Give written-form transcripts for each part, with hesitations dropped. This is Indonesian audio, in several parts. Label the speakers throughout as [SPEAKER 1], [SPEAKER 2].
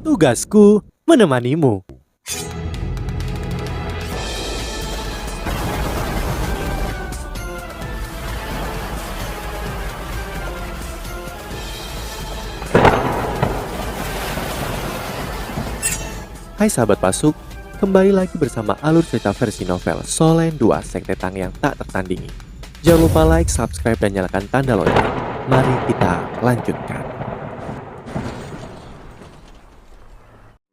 [SPEAKER 1] Tugasku menemanimu. Hai sahabat Pasuk, kembali lagi bersama alur cerita versi novel Solen 2 Sekte Tang yang tak tertandingi. Jangan lupa like, subscribe, dan nyalakan tanda lonceng. Mari kita lanjutkan.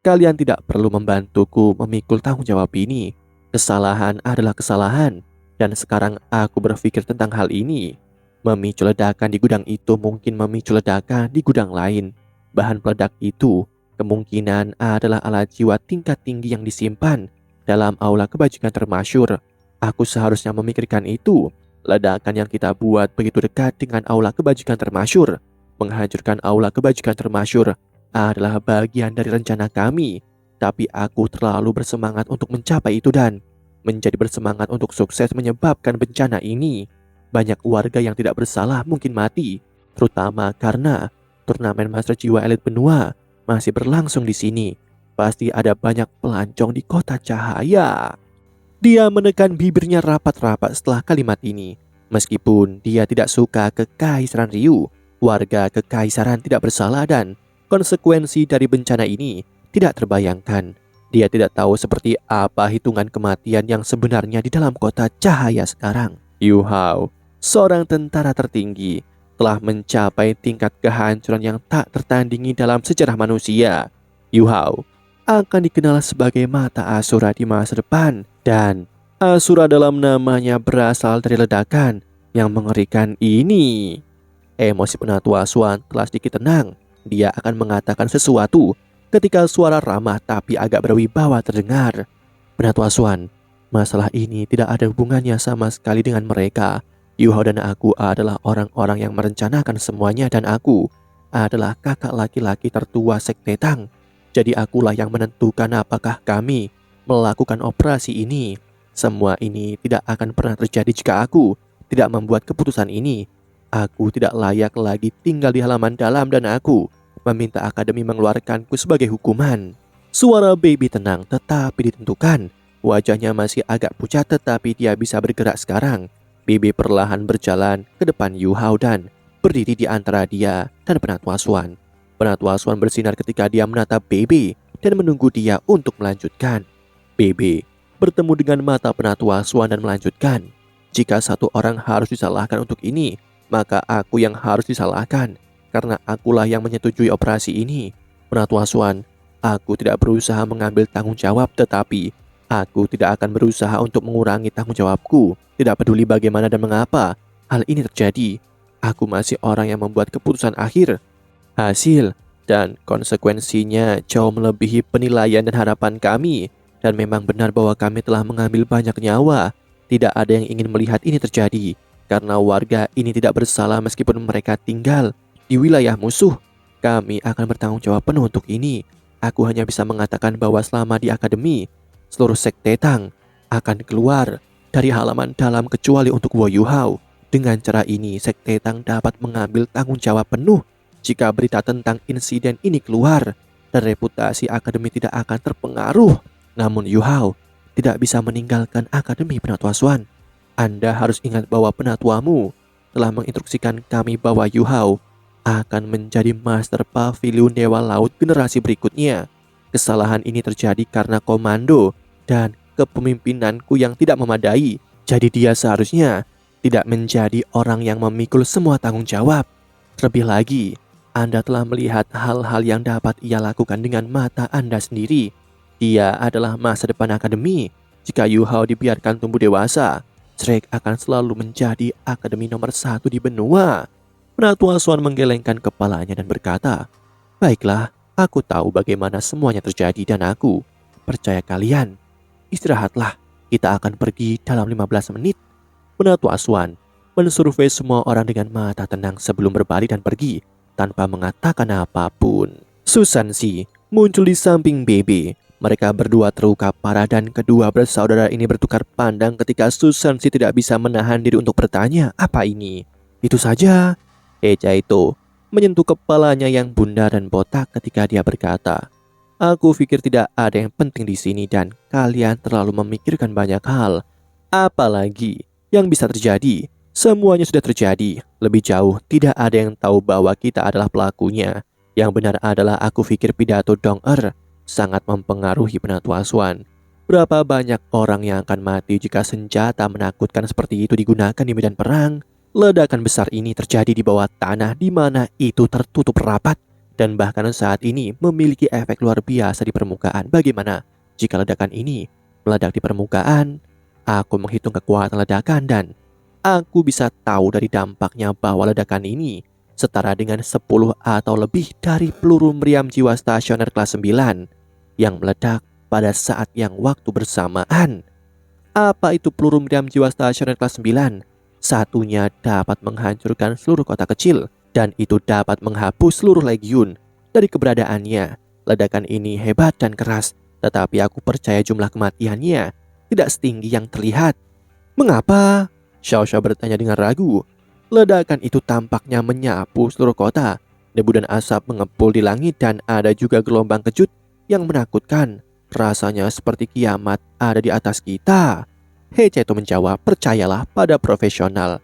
[SPEAKER 1] Kalian tidak perlu membantuku memikul tanggung jawab ini. Kesalahan adalah kesalahan, dan sekarang aku berpikir tentang hal ini. Memicu ledakan di gudang itu mungkin memicu ledakan di gudang lain. Bahan peledak itu kemungkinan adalah alat jiwa tingkat tinggi yang disimpan dalam aula kebajikan termasyur. Aku seharusnya memikirkan itu. Ledakan yang kita buat begitu dekat dengan aula kebajikan termasyur. Menghancurkan aula kebajikan termasyur adalah bagian dari rencana kami. Tapi aku terlalu bersemangat untuk mencapai itu dan menjadi bersemangat untuk sukses menyebabkan bencana ini. Banyak warga yang tidak bersalah mungkin mati, terutama karena turnamen Master Jiwa Elit Benua masih berlangsung di sini. Pasti ada banyak pelancong di kota cahaya. Dia menekan bibirnya rapat-rapat setelah kalimat ini. Meskipun dia tidak suka kekaisaran Ryu, warga kekaisaran tidak bersalah dan konsekuensi dari bencana ini tidak terbayangkan. Dia tidak tahu seperti apa hitungan kematian yang sebenarnya di dalam kota cahaya sekarang. Yu Hao, seorang tentara tertinggi, telah mencapai tingkat kehancuran yang tak tertandingi dalam sejarah manusia. Yu Hao akan dikenal sebagai mata Asura di masa depan, dan Asura dalam namanya berasal dari ledakan yang mengerikan ini. Emosi Penatua Swan telah sedikit tenang. Dia akan mengatakan sesuatu ketika suara ramah tapi agak berwibawa terdengar. Penatua Swan, masalah ini tidak ada hubungannya sama sekali dengan mereka. Yu Hao dan aku adalah orang-orang yang merencanakan semuanya, dan aku adalah kakak laki-laki tertua Sekte Tang. Jadi akulah yang menentukan apakah kami melakukan operasi ini. Semua ini tidak akan pernah terjadi jika aku tidak membuat keputusan ini. Aku tidak layak lagi tinggal di halaman dalam dan aku meminta akademi mengeluarkanku sebagai hukuman. Suara baby tenang tetapi ditentukan. Wajahnya masih agak pucat tetapi dia bisa bergerak sekarang. Bibi perlahan berjalan ke depan Yu Hao dan berdiri di antara dia dan Penatua Swan. Penatua Swan bersinar ketika dia menatap Bibi dan menunggu dia untuk melanjutkan. Bibi bertemu dengan mata Penatua Swan dan melanjutkan. Jika satu orang harus disalahkan untuk ini, maka aku yang harus disalahkan karena akulah yang menyetujui operasi ini. Penatua Swan, aku tidak berusaha mengambil tanggung jawab, tetapi aku tidak akan berusaha untuk mengurangi tanggung jawabku. Tidak peduli bagaimana dan mengapa hal ini terjadi, aku masih orang yang membuat keputusan akhir. Hasil dan konsekuensinya jauh melebihi penilaian dan harapan kami. Dan memang benar bahwa kami telah mengambil banyak nyawa. Tidak ada yang ingin melihat ini terjadi, karena warga ini tidak bersalah meskipun mereka tinggal di wilayah musuh. Kami akan bertanggung jawab penuh untuk ini. Aku hanya bisa mengatakan bahwa selama di akademi, seluruh Sekte Tang akan keluar dari halaman dalam kecuali untuk Wo Yu Hao. Dengan cara ini, Sekte Tang dapat mengambil tanggung jawab penuh jika berita tentang insiden ini keluar, dan reputasi akademi tidak akan terpengaruh. Namun Yu Hao tidak bisa meninggalkan akademi Penatua Swan. Anda harus ingat bahwa penatuamu telah menginstruksikan kami bahwa Yu Hao akan menjadi Master Pavilion Dewa Laut generasi berikutnya. Kesalahan ini terjadi karena komando dan kepemimpinanku yang tidak memadai. Jadi dia seharusnya tidak menjadi orang yang memikul semua tanggung jawab. Terlebih lagi, Anda telah melihat hal-hal yang dapat ia lakukan dengan mata Anda sendiri. Dia adalah masa depan akademi. Jika Yu Hao dibiarkan tumbuh dewasa, Shrek akan selalu menjadi akademi nomor 1 di benua. Penatua Swan menggelengkan kepalanya dan berkata, "Baiklah, aku tahu bagaimana semuanya terjadi dan aku percaya kalian. Istirahatlah, kita akan pergi dalam 15 menit. Penatua Swan mensurvei semua orang dengan mata tenang sebelum berbalik dan pergi tanpa mengatakan apapun. Susan Si muncul di samping Bebe. Mereka berdua terluka parah dan kedua bersaudara ini bertukar pandang ketika Susan Si tidak bisa menahan diri untuk bertanya, apa ini? Itu saja. Eja itu menyentuh kepalanya yang bundar dan botak ketika dia berkata, Aku pikir tidak ada yang penting di sini dan kalian terlalu memikirkan banyak hal. Apalagi yang bisa terjadi, semuanya sudah terjadi. Lebih jauh, tidak ada yang tahu bahwa kita adalah pelakunya. Yang benar adalah aku pikir pidato Dong sangat mempengaruhi Penatua Swan. Berapa banyak orang yang akan mati jika senjata menakutkan seperti itu digunakan di medan perang? Ledakan besar ini terjadi di bawah tanah di mana itu tertutup rapat dan bahkan saat ini memiliki efek luar biasa di permukaan. Bagaimana jika ledakan ini meledak di permukaan? Aku menghitung kekuatan ledakan dan aku bisa tahu dari dampaknya bahwa ledakan ini setara dengan 10 atau lebih dari peluru meriam jiwa stasioner kelas 9 yang meledak pada saat yang waktu bersamaan. Apa itu peluru meriam jiwa stasioner kelas 9? Satunya dapat menghancurkan seluruh kota kecil dan itu dapat menghapus seluruh legiun. Dari keberadaannya, ledakan ini hebat dan keras, tetapi aku percaya jumlah kematiannya tidak setinggi yang terlihat. Mengapa? Xiao Xiao bertanya dengan ragu. Ledakan itu tampaknya menyapu seluruh kota. Debu dan asap mengepul di langit dan ada juga gelombang kejut yang menakutkan. Rasanya seperti kiamat ada di atas kita. Hei Ceto menjawab, percayalah pada profesional.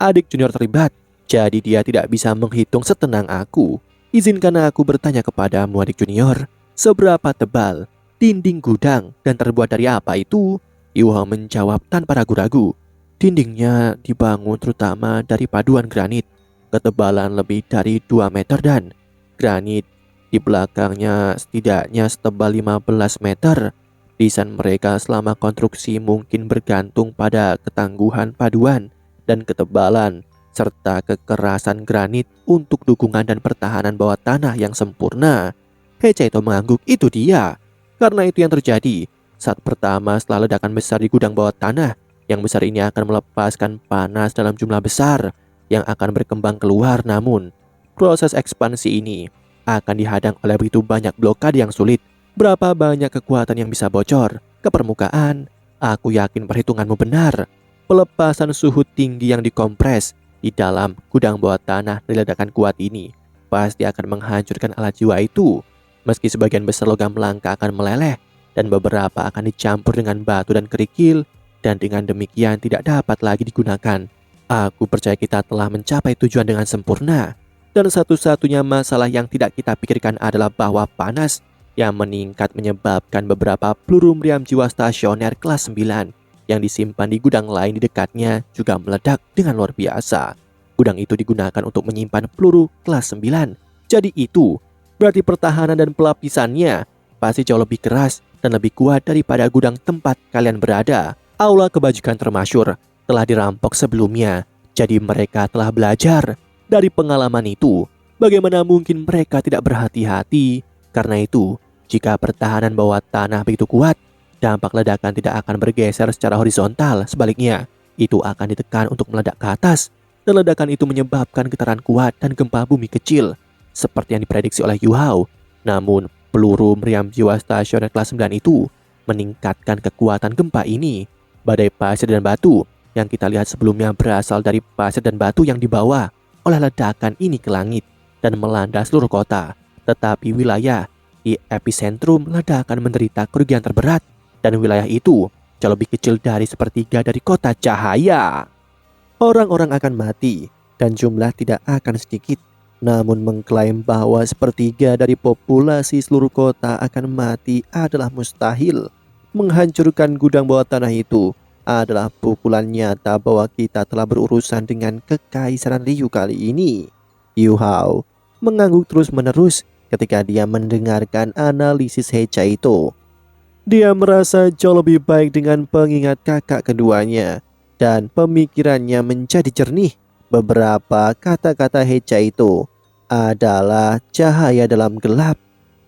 [SPEAKER 1] Adik junior terlibat, jadi dia tidak bisa menghitung setenang aku. Izinkan aku bertanya kepadamu adik junior, seberapa tebal dinding gudang dan terbuat dari apa itu? Yuha menjawab tanpa ragu-ragu. Dindingnya dibangun terutama dari paduan granit, ketebalan lebih dari 2 meter dan granit di belakangnya setidaknya setebal 15 meter. Desain mereka selama konstruksi mungkin bergantung pada ketangguhan paduan dan ketebalan serta kekerasan granit untuk dukungan dan pertahanan bawah tanah yang sempurna. Hechaito mengangguk, itu dia. Karena itu yang terjadi saat pertama setelah ledakan besar di gudang bawah tanah. Yang besar ini akan melepaskan panas dalam jumlah besar yang akan berkembang keluar, namun proses ekspansi ini akan dihadang oleh begitu banyak blokade yang sulit. Berapa banyak kekuatan yang bisa bocor ke permukaan? Aku yakin perhitunganmu benar. Pelepasan suhu tinggi yang dikompres di dalam gudang bawah tanah dari ledakan kuat ini pasti akan menghancurkan alat jiwa itu. Meski sebagian besar logam langka akan meleleh dan beberapa akan dicampur dengan batu dan kerikil, dan dengan demikian tidak dapat lagi digunakan. Aku percaya kita telah mencapai tujuan dengan sempurna. Dan satu-satunya masalah yang tidak kita pikirkan adalah bahwa panas yang meningkat menyebabkan beberapa peluru meriam jiwa stasioner kelas 9 yang disimpan di gudang lain di dekatnya juga meledak dengan luar biasa. Gudang itu digunakan untuk menyimpan peluru kelas 9. Jadi itu berarti pertahanan dan pelapisannya pasti jauh lebih keras dan lebih kuat daripada gudang tempat kalian berada. Aula kebajikan termasyur telah dirampok sebelumnya, jadi mereka telah belajar dari pengalaman itu. Bagaimana mungkin mereka tidak berhati-hati? Karena itu, jika pertahanan bawah tanah begitu kuat, dampak ledakan tidak akan bergeser secara horizontal. Sebaliknya, itu akan ditekan untuk meledak ke atas, dan ledakan itu menyebabkan getaran kuat dan gempa bumi kecil, seperti yang diprediksi oleh Yu Hao. Namun, peluru meriam jiwa stasioner kelas 9 itu meningkatkan kekuatan gempa ini. Badai pasir dan batu yang kita lihat sebelumnya berasal dari pasir dan batu yang dibawa oleh ledakan ini ke langit dan melanda seluruh kota. Tetapi wilayah di epicentrum ledakan menderita kerugian terberat, dan wilayah itu jauh lebih kecil dari sepertiga dari kota cahaya. Orang-orang akan mati dan jumlah tidak akan sedikit. Namun mengklaim bahwa sepertiga dari populasi seluruh kota akan mati adalah mustahil. Menghancurkan gudang bawah tanah itu adalah pukulan nyata bahwa kita telah berurusan dengan kekaisaran Ryu kali ini. Yu Hao mengangguk terus-menerus ketika dia mendengarkan analisis Hechaito. Dia merasa jauh lebih baik dengan pengingat kakak keduanya dan pemikirannya menjadi jernih. Beberapa kata-kata Hechaito adalah cahaya dalam gelap,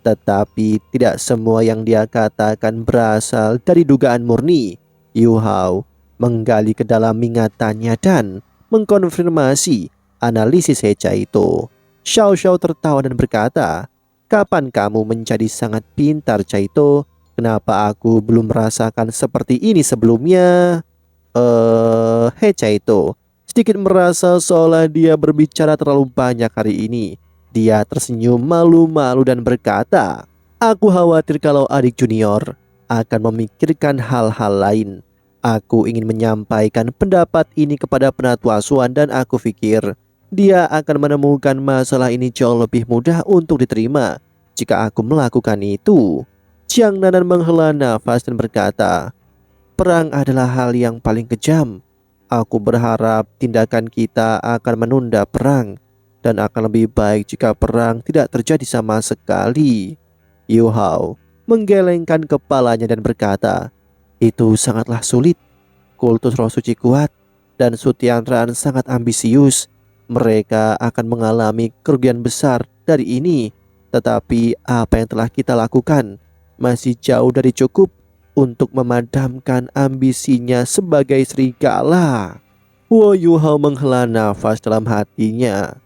[SPEAKER 1] tetapi tidak semua yang dia katakan berasal dari dugaan murni. Yu Hao menggali ke dalam ingatannya dan mengkonfirmasi analisis Hechaito. Xiao Xiao tertawa dan berkata, "Kapan kamu menjadi sangat pintar, Chaito? Kenapa aku belum merasakan seperti ini sebelumnya?" Hechaito sedikit merasa seolah dia berbicara terlalu banyak hari ini. Dia tersenyum malu-malu dan berkata, Aku khawatir kalau adik junior akan memikirkan hal-hal lain. Aku ingin menyampaikan pendapat ini kepada penatua asuhan dan aku pikir dia akan menemukan masalah ini jauh lebih mudah untuk diterima jika aku melakukan itu. Jiang Nanan menghela nafas dan berkata, perang adalah hal yang paling kejam. Aku berharap tindakan kita akan menunda perang dan akan lebih baik jika perang tidak terjadi sama sekali. Yu Hao menggelengkan kepalanya dan berkata, itu sangatlah sulit. Kultus roh suci kuat dan Sutiantran sangat ambisius. Mereka akan mengalami kerugian besar dari ini. Tetapi apa yang telah kita lakukan masih jauh dari cukup untuk memadamkan ambisinya sebagai serigala. Wo Yu Hao menghela nafas dalam hatinya.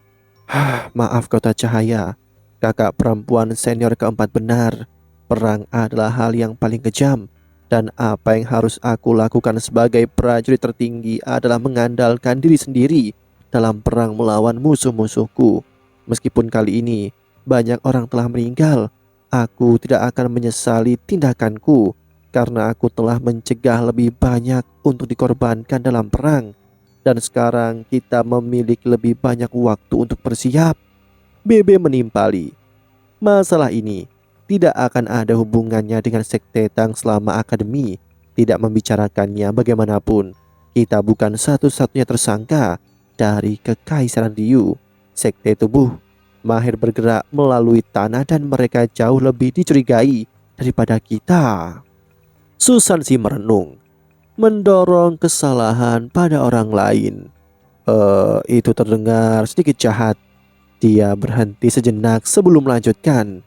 [SPEAKER 1] Maaf Kota Cahaya, kakak perempuan senior keempat benar. Perang adalah hal yang paling kejam. Dan apa yang harus aku lakukan sebagai prajurit tertinggi adalah mengandalkan diri sendiri dalam perang melawan musuh-musuhku. Meskipun kali ini banyak orang telah meninggal, aku tidak akan menyesali tindakanku karena aku telah mencegah lebih banyak untuk dikorbankan dalam perang. Dan sekarang kita memiliki lebih banyak waktu untuk bersiap. Bebe menimpali. Masalah ini tidak akan ada hubungannya dengan Sekte Tang selama akademi tidak membicarakannya bagaimanapun. Kita bukan satu-satunya tersangka dari Kekaisaran Ryu. Sekte tubuh mahir bergerak melalui tanah dan mereka jauh lebih dicurigai daripada kita. Susan Si merenung, mendorong kesalahan pada orang lain. Itu terdengar sedikit jahat. Dia berhenti sejenak sebelum melanjutkan.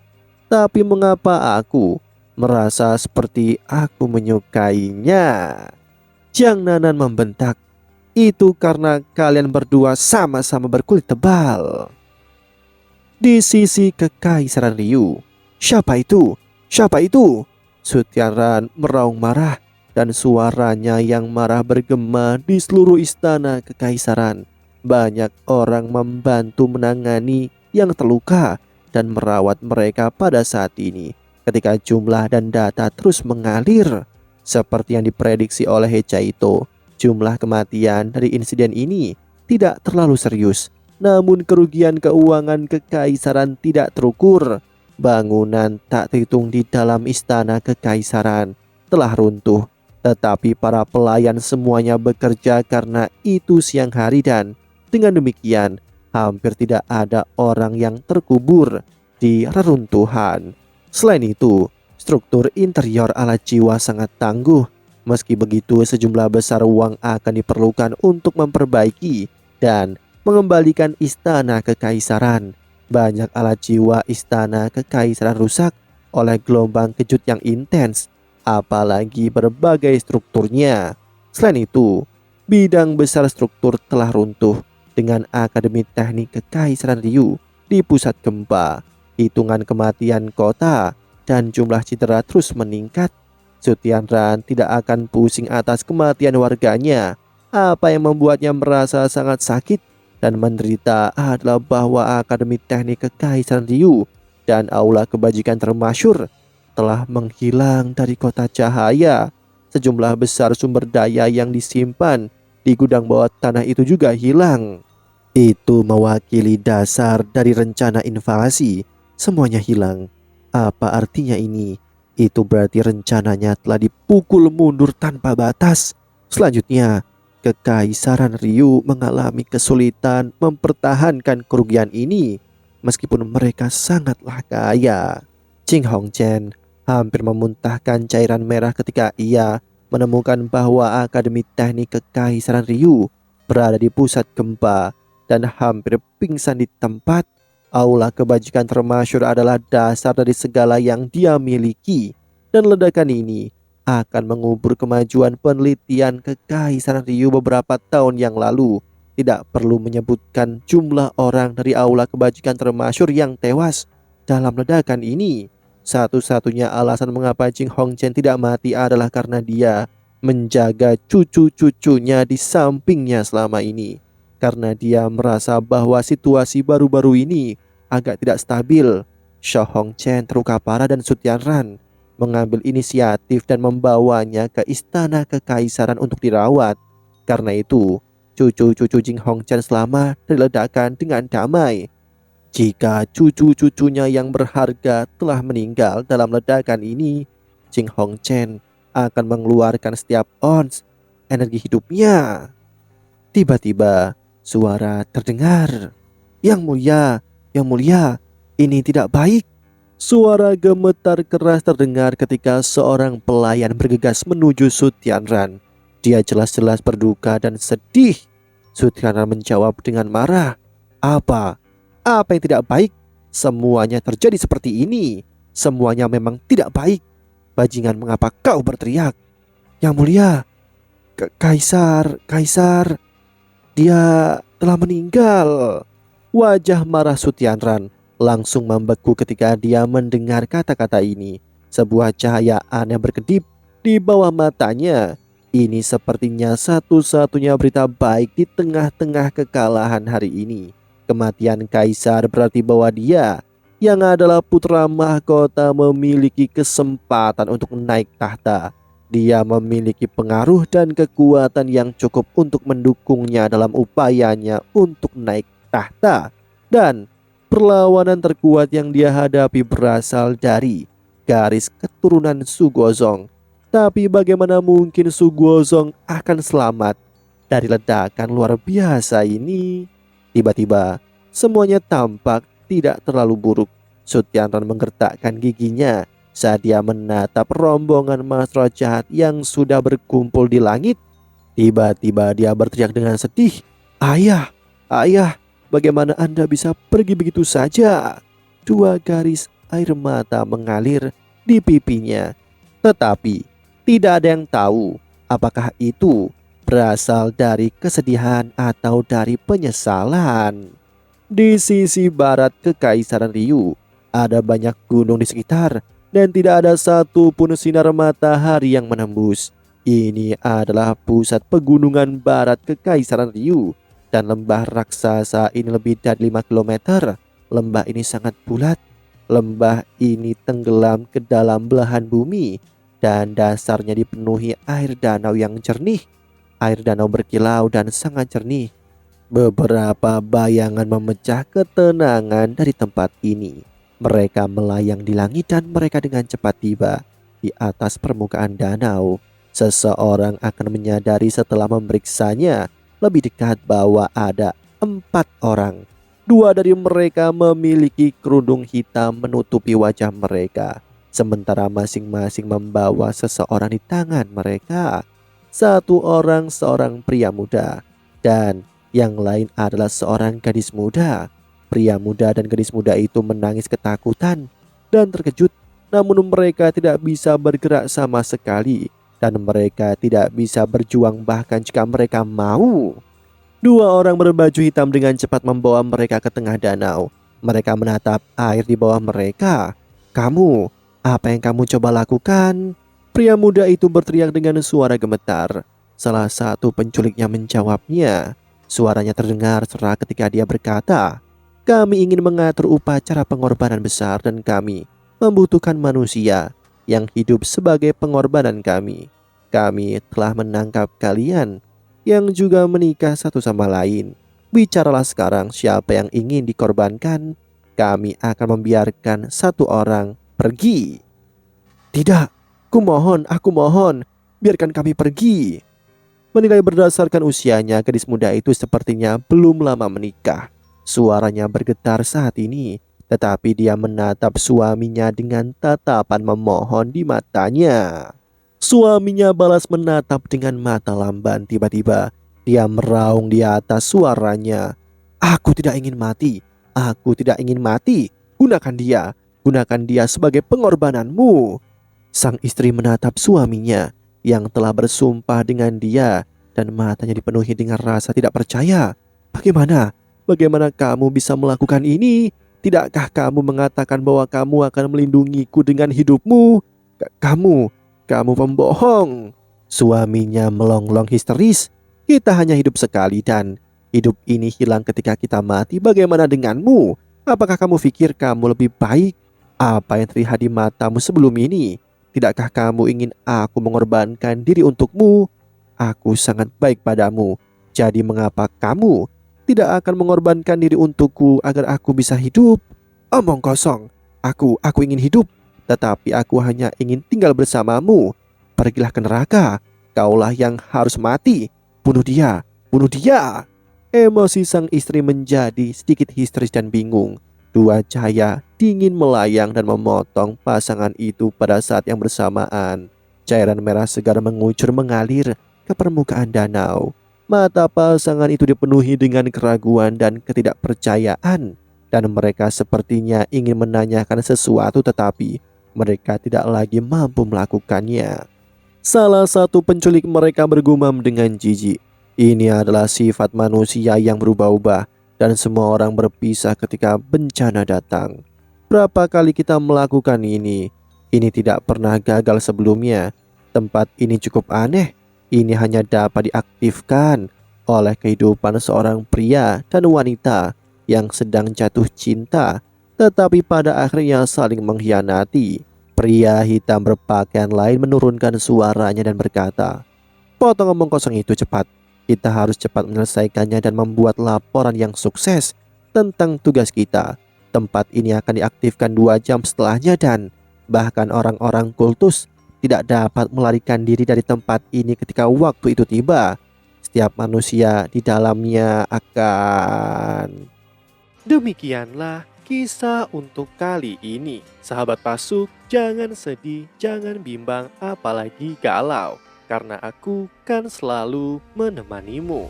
[SPEAKER 1] Tapi mengapa aku merasa seperti aku menyukainya? Jiang Nanan membentak. Itu karena kalian berdua sama-sama berkulit tebal. Di sisi Kekaisaran Ryu, siapa itu? Siapa itu? Sutiaran meraung marah dan suaranya yang marah bergema di seluruh istana Kekaisaran. Banyak orang membantu menangani yang terluka dan merawat mereka pada saat ini ketika jumlah dan data terus mengalir. Seperti yang diprediksi oleh Hechaito, jumlah kematian dari insiden ini tidak terlalu serius. Namun kerugian keuangan Kekaisaran tidak terukur. Bangunan tak terhitung di dalam istana Kekaisaran telah runtuh. Tetapi para pelayan semuanya bekerja karena itu siang hari dan dengan demikian hampir tidak ada orang yang terkubur di reruntuhan. Selain itu, struktur interior ala jiwa sangat tangguh. Meski begitu, sejumlah besar uang akan diperlukan untuk memperbaiki dan mengembalikan istana Kekaisaran. Banyak alat jiwa istana Kekaisaran rusak oleh gelombang kejut yang intens, apalagi berbagai strukturnya. Selain itu, bidang besar struktur telah runtuh. Dengan Akademi Teknik Kekaisaran Ryu di pusat gempa, hitungan kematian kota dan jumlah cedera terus meningkat. Sutiandran tidak akan pusing atas kematian warganya. Apa yang membuatnya merasa sangat sakit dan menderita adalah bahwa Akademi Teknik Kekaisaran Ryu dan Aula Kebajikan Termasyur telah menghilang dari Kota Cahaya. Sejumlah besar sumber daya yang disimpan di gudang bawah tanah itu juga hilang. Itu mewakili dasar dari rencana invasi. Semuanya hilang. Apa artinya ini? Itu berarti rencananya telah dipukul mundur tanpa batas. Selanjutnya, Kekaisaran Ryu mengalami kesulitan mempertahankan kerugian ini meskipun mereka sangatlah kaya. Jing Hongchen hampir memuntahkan cairan merah ketika ia menemukan bahwa Akademi Teknik Kekaisaran Ryu berada di pusat gempa dan hampir pingsan di tempat. Aula Kebajikan Termasyur adalah dasar dari segala yang dia miliki, dan ledakan ini akan mengubur kemajuan penelitian Kekaisaran Ryu beberapa tahun yang lalu. Tidak perlu menyebutkan jumlah orang dari Aula Kebajikan Termasyur yang tewas dalam ledakan ini. Satu-satunya alasan mengapa Jing Hongchen tidak mati adalah karena dia menjaga cucu-cucunya di sampingnya selama ini. Karena dia merasa bahwa situasi baru-baru ini agak tidak stabil. Shou Hongchen terluka parah dan Su Tianran mengambil inisiatif dan membawanya ke istana kekaisaran untuk dirawat. Karena itu, cucu-cucu Jing Hongchen selamat dari ledakan dengan damai. Jika cucu-cucunya yang berharga telah meninggal dalam ledakan ini, Jing Hongchen akan mengeluarkan setiap ons energi hidupnya. Tiba-tiba suara terdengar. Yang mulia, yang mulia, ini tidak baik. Suara gemetar keras terdengar ketika seorang pelayan bergegas menuju Su Tianran. Dia jelas-jelas berduka dan sedih. Su Tianran menjawab dengan marah. Apa? Apa yang tidak baik? Semuanya terjadi seperti ini. Semuanya memang tidak baik. Bajingan, mengapa kau berteriak? Yang mulia, Kaisar, dia telah meninggal. Wajah marah Su Tianran langsung membeku ketika dia mendengar kata-kata ini. Sebuah cahaya aneh berkedip di bawah matanya. Ini sepertinya satu-satunya berita baik di tengah-tengah kekalahan hari ini. Kematian Kaisar berarti bahwa dia yang adalah putra mahkota memiliki kesempatan untuk naik tahta. Dia memiliki pengaruh dan kekuatan yang cukup untuk mendukungnya dalam upayanya untuk naik tahta. Dan perlawanan terkuat yang dia hadapi berasal dari garis keturunan Su Guozong. Tapi bagaimana mungkin Su Guozong akan selamat dari ledakan luar biasa ini? Tiba-tiba semuanya tampak tidak terlalu buruk. Su Tianran menggertakkan giginya saat dia menatap rombongan monster jahat yang sudah berkumpul di langit. Tiba-tiba dia berteriak dengan sedih. Ayah, ayah, bagaimana Anda bisa pergi begitu saja? Dua garis air mata mengalir di pipinya. Tetapi tidak ada yang tahu apakah itu berasal dari kesedihan atau dari penyesalan. Di sisi barat Kekaisaran Ryu, ada banyak gunung di sekitar dan tidak ada satupun sinar matahari yang menembus. Ini adalah pusat pegunungan barat Kekaisaran Ryu, dan lembah raksasa ini lebih dari 5 km. Lembah ini sangat bulat. Lembah ini tenggelam ke dalam belahan bumi dan dasarnya dipenuhi air danau yang jernih. Air danau berkilau dan sangat jernih. Beberapa bayangan memecah ketenangan dari tempat ini. Mereka melayang di langit dan mereka dengan cepat tiba di atas permukaan danau. Seseorang akan menyadari setelah memeriksanya lebih dekat bahwa ada 4 orang. 2 dari mereka memiliki kerudung hitam menutupi wajah mereka, sementara masing-masing membawa seseorang di tangan mereka. 1 orang seorang pria muda dan yang lain adalah seorang gadis muda. Pria muda dan gadis muda itu menangis ketakutan dan terkejut, namun mereka tidak bisa bergerak sama sekali dan mereka tidak bisa berjuang bahkan jika mereka mau. 2 orang berbaju hitam dengan cepat membawa mereka ke tengah danau. Mereka menatap air di bawah mereka. Kamu, apa yang kamu coba lakukan? Pria muda itu berteriak dengan suara gemetar. Salah satu penculiknya menjawabnya. Suaranya terdengar serak ketika dia berkata, kami ingin mengatur upacara pengorbanan besar dan kami membutuhkan manusia yang hidup sebagai pengorbanan kami. Kami telah menangkap kalian yang juga menikah satu sama lain. Bicaralah sekarang siapa yang ingin dikorbankan. Kami akan membiarkan 1 orang pergi. Tidak, aku mohon, biarkan kami pergi. Menilai berdasarkan usianya, gadis muda itu sepertinya belum lama menikah. Suaranya bergetar saat ini, tetapi dia menatap suaminya dengan tatapan memohon di matanya. Suaminya balas menatap dengan mata lamban. Tiba-tiba dia meraung di atas suaranya. Aku tidak ingin mati. Aku tidak ingin mati. Gunakan dia sebagai pengorbananmu. Sang istri menatap suaminya yang telah bersumpah dengan dia dan matanya dipenuhi dengan rasa tidak percaya. Bagaimana kamu bisa melakukan ini? Tidakkah kamu mengatakan bahwa kamu akan melindungiku dengan hidupmu? Kamu pembohong. Suaminya melonglong histeris. Kita hanya hidup sekali dan hidup ini hilang ketika kita mati. Bagaimana denganmu? Apakah kamu pikir kamu lebih baik Apa yang terlihat di matamu sebelum ini? Tidakkah kamu ingin aku mengorbankan diri untukmu? Aku sangat baik padamu. Jadi mengapa kamu tidak akan mengorbankan diri untukku agar aku bisa hidup? Omong kosong. Aku ingin hidup, tetapi aku hanya ingin tinggal bersamamu. Pergilah ke neraka. Kaulah yang harus mati. Bunuh dia, bunuh dia. Emosi sang istri menjadi sedikit histeris dan bingung. Dua cahaya dingin melayang dan memotong pasangan itu pada saat yang bersamaan. Cairan merah segar mengucur mengalir ke permukaan danau. Mata pasangan itu dipenuhi dengan keraguan dan ketidakpercayaan, dan mereka sepertinya ingin menanyakan sesuatu tetapi mereka tidak lagi mampu melakukannya. Salah satu penculik mereka bergumam dengan jijik, "Ini adalah sifat manusia yang berubah-ubah dan semua orang berpisah ketika bencana datang. Berapa kali kita melakukan ini? Ini tidak pernah gagal sebelumnya. Tempat ini cukup aneh. Ini hanya dapat diaktifkan oleh kehidupan seorang pria dan wanita yang sedang jatuh cinta, tetapi pada akhirnya saling mengkhianati." Pria hitam berpakaian lain menurunkan suaranya dan berkata, "Potong omong kosong itu cepat. Kita harus cepat menyelesaikannya dan membuat laporan yang sukses tentang tugas kita. Tempat ini akan diaktifkan 2 jam setelahnya dan bahkan orang-orang kultus tidak dapat melarikan diri dari tempat ini ketika waktu itu tiba. Setiap manusia di dalamnya akan..." Demikianlah kisah untuk kali ini. Sahabat Pasuk, jangan sedih, jangan bimbang, apalagi galau, karena aku kan selalu menemanimu.